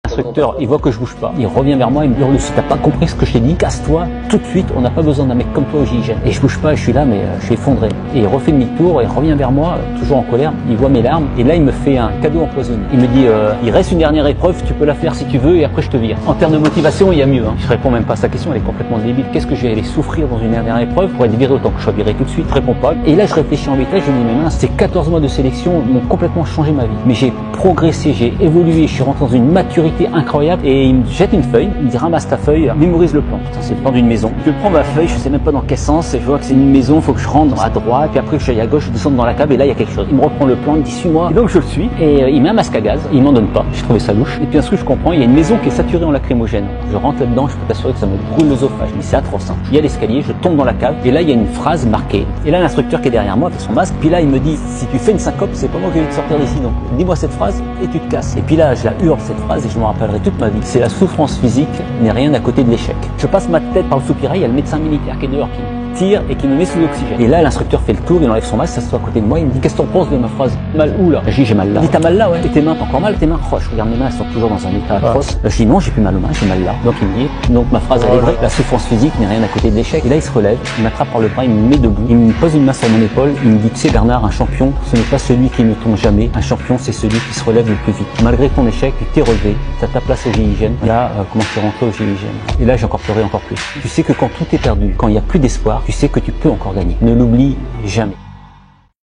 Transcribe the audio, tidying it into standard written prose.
L'instructeur, il voit que je bouge pas, il revient vers moi, il me hurle, si t'as pas compris ce que je t'ai dit, casse-toi tout de suite, on n'a pas besoin d'un mec comme toi au GIGN. Et je bouge pas, je suis là, mais je suis effondré. Et il refait demi-tour, il revient vers moi, toujours en colère, il voit mes larmes, et là il me fait un cadeau empoisonné. Il me dit, il reste une dernière épreuve, tu peux la faire si tu veux, et après je te vire. En termes de motivation, il y a mieux. Je réponds même pas à sa question, elle est complètement débile. Qu'est-ce que je vais aller souffrir dans une dernière épreuve pour être viré autant que je sois viré tout de suite? Je réponds pas. Et là je réfléchis en vitesse, je me dis, mais mince, ces 14 mois de sélection m'ont complètement changé ma vie. Mais j'ai progressé, j'ai évolué, je suis rentré dans une maturité incroyable. Et il me jette une feuille, il me dit ramasse ta feuille, mémorise le plan. Putain, c'est le plan d'une maison. Je prends ma feuille, je sais même pas dans quel sens, et je vois que c'est une maison, il faut que je rentre à droite, puis après je suis à gauche, je descends dans la cave, et là il y a quelque chose. Il me reprend le plan, il me dit suis-moi. Et donc je le suis, et il met un masque à gaz, il m'en donne pas. J'ai trouvé ça louche. Et puis un truc je comprends, il y a une maison qui est saturée en lacrymogène. Je rentre là-dedans, je peux t'assurer que ça me brûle l'œsophage, mais c'est atroce. Il y a l'escalier, je tombe dans la cave, et là il y a une phrase marquée. Et là l'instructeur qui est derrière moi avec son masque, puis là il me dit si tu fais une syncope, c'est pas moi qui vais te sortir d'ici, donc dis-moi cette phrase et tu te casses. Et puis là je la hurle cette phrase et je m'en rappellerai toute ma vie. C'est la souffrance physique n'est rien à côté de l'échec. Je passe ma tête par le soupirail, il y a le médecin militaire qui est dehors qui me tire et qui me met sous l'oxygène. Et là l'instructeur fait le tour, il enlève son masque, s'assoit à côté de moi, il me dit qu'est-ce que t'en penses de ma phrase? Mal où là? Je dis j'ai mal là. Il dit t'as mal là, ouais. Et tes mains, t'as encore mal? Tes mains? Oh, je regarde mes mains, elles sont toujours dans un état atroce. Je dis non, j'ai plus mal aux mains, j'ai mal là. Donc il me dit, donc ma phrase elle est vraie, la souffrance physique n'est rien à côté de l'échec. Et là il se relève, il m'attrape par le bras, il me met debout, il me pose une main sur mon épaule, il me dit tu sais Bernard, un champion, ce n'est pas celui qui ne tombe jamais, un champion c'est celui qui se relève le plus vite. Malgré ton échec, tu t'es relevé, t'as ta place au GIGN. Là, comment je suis rentré au GIGN. Et là j'ai encore pleuré encore plus. Tu sais que quand tout est perdu, quand il n'y a plus d'espoir, tu sais que tu peux encore gagner. Ne l'oublie jamais.